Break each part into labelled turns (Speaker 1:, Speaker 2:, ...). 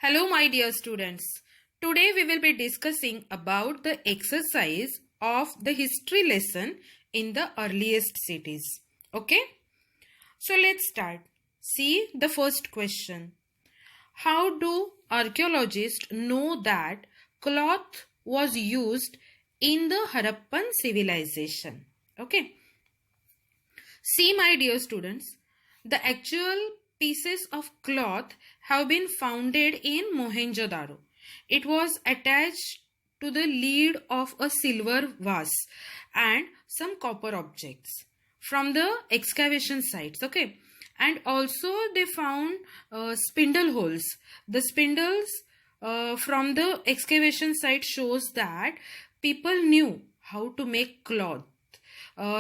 Speaker 1: Hello my dear students. Today we will be discussing about the exercise of the history lesson in the earliest cities. Okay? So let's start. See the first question. How do archaeologists know that cloth was used in the Harappan civilization? Okay? See my dear students, the actual pieces of cloth have been founded in Mohenjo-daro. It was attached to the lid of a silver vase and some copper objects from the excavation sites. Okay, and also they found spindle holes. The spindles from the excavation site shows that people knew how to make cloth.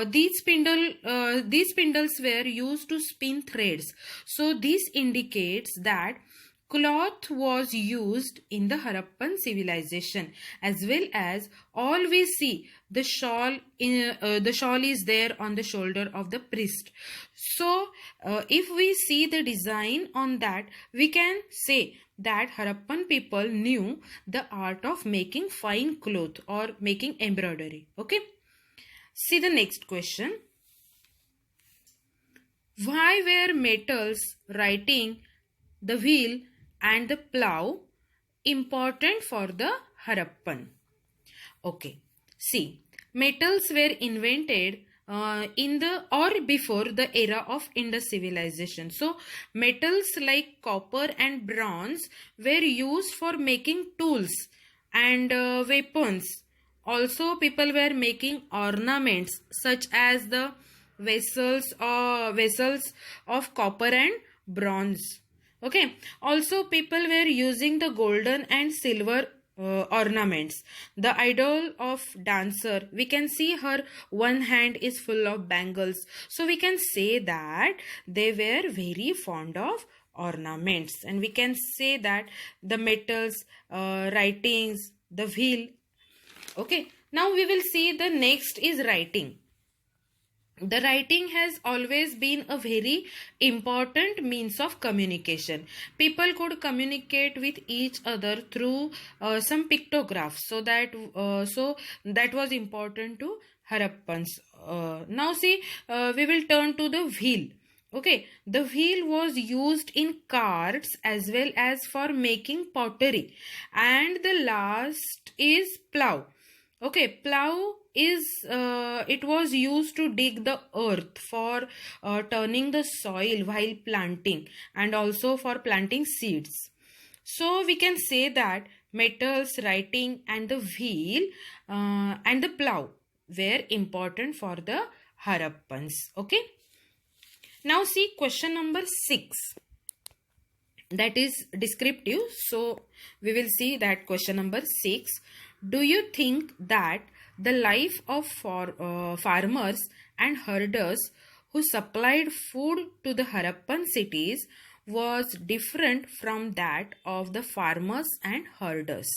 Speaker 1: These spindles were used to spin threads. So this indicates that cloth was used in the Harappan civilization, as well as all we see the shawl is there on the shoulder of the priest. So if we see the design on that, we can say that Harappan people knew the art of making fine cloth or making embroidery. Okay. See the next question. Why were metals, writing, the wheel and the plough important for the Harappan? Okay. See, metals were invented in the or before the era of Indus civilization. So, metals like copper and bronze were used for making tools and weapons. Also, people were making ornaments such as the vessels of copper and bronze. Okay. Also, people were using the golden and silver ornaments. The idol of dancer, we can see her one hand is full of bangles. So, we can say that they were very fond of ornaments. And we can say that the metals, writings, the wheel. Okay, now we will see the next is writing. The writing has always been a very important means of communication. People could communicate with each other through some pictographs. So that was important to Harappans. Now see, we will turn to the wheel. Okay, the wheel was used in carts as well as for making pottery. And the last is plough. Okay, plough is it was used to dig the earth for turning the soil while planting and also for planting seeds. So we can say that metals, writing and the wheel and the plough were important for the Harappans. Okay. Now see question number 6. That is descriptive. So we will see that question number 6. Do you think that the life of farmers and herders who supplied food to the Harappan cities was different from that of the farmers and herders?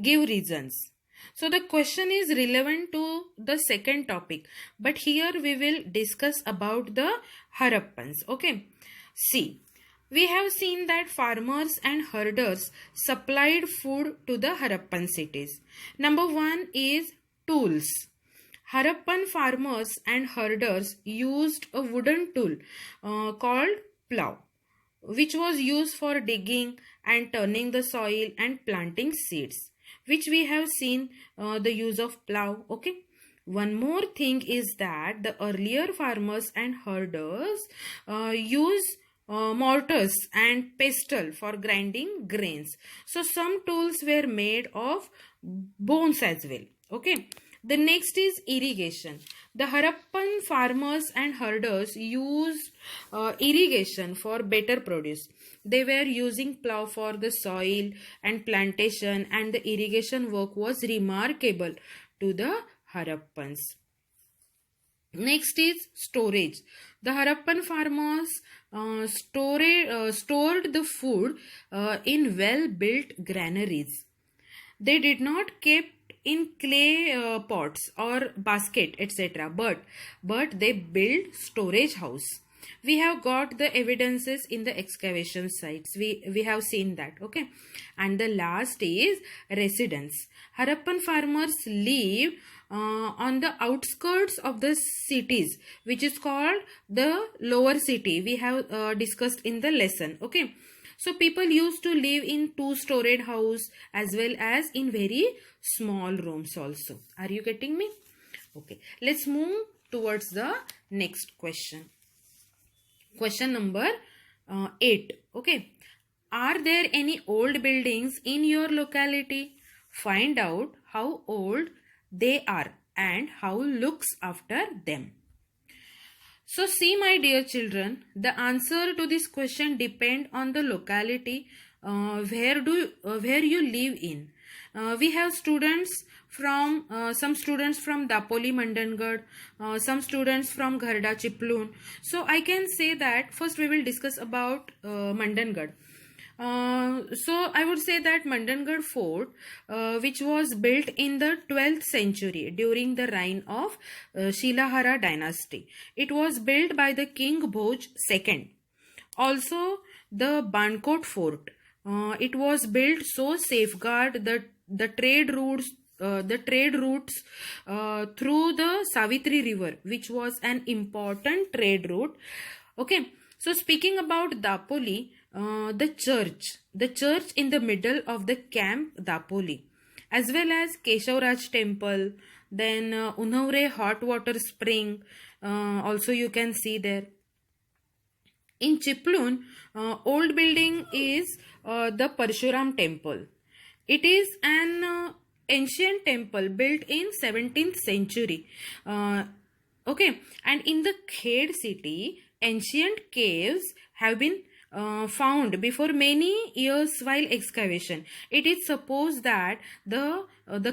Speaker 1: Give reasons. So the question is relevant to the second topic, but here we will discuss about the Harappans. Okay. See, we have seen that farmers and herders supplied food to the Harappan cities. Number 1 is tools. Harappan farmers and herders used a wooden tool called plough, which was used for digging and turning the soil and planting seeds, which we have seen the use of plough. Okay. One more thing is that the earlier farmers and herders used mortars and pestle for grinding grains. So some tools were made of bones as well. Okay. The next is irrigation. The Harappan farmers and herders used irrigation for better produce. They were using plough for the soil and plantation, and the irrigation work was remarkable to the Harappans. Next is storage. The Harappan farmers stored the food in well-built granaries. They did not keep in clay pots or basket, etc. But they built storage house. we have got the evidences in the excavation sites. We have seen that. Okay, and the last is residence. Harappan farmers live on the outskirts of the cities, which is called the lower city. We have discussed in the lesson. Okay, so people used to live in two-storied house as well as in very small rooms also. Are you getting me? Okay, let's move towards the next question. Question number 8. Okay, are there any old buildings in your locality? Find out how old they are and how looks after them. So see, my dear children, the answer to this question depend on the locality where you live in. We have students from some students from Dapoli Mandangad, some students from Gharda Chiplun. So I can say that first we will discuss about Mandangad. So I would say that Mandangad Fort, which was built in the 12th century during the reign of Shilahara dynasty. It was built by the King Bhoj II. Also, the Bankot Fort. It was built so safeguard the trade routes. Through the Savitri River, which was an important trade route. Okay, so speaking about Dapoli, the church in the middle of the camp Dapoli, as well as Keshavraj temple, then Unaure hot water spring, also you can see there. In Chiplun, old building is the Parshuram temple. It is an ancient temple built in 17th century. Okay, and in the Khed city, ancient caves have been found before many years while excavation. It is supposed that the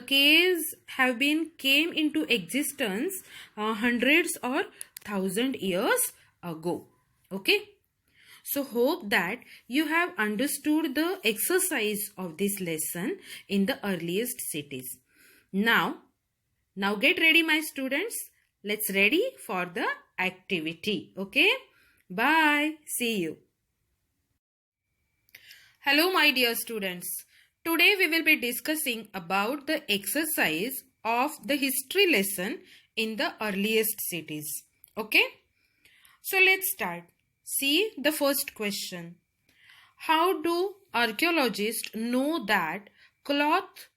Speaker 1: caves have came into existence hundreds or thousand years ago. Okay. So hope that you have understood the exercise of this lesson in the earliest cities. Now get ready, my students. Let's ready for the activity. Okay. Bye. See you. Hello, my dear students. Today we will be discussing about the exercise of the history lesson in the earliest cities. Okay. So let's start. See the first question. How do archaeologists know that cloth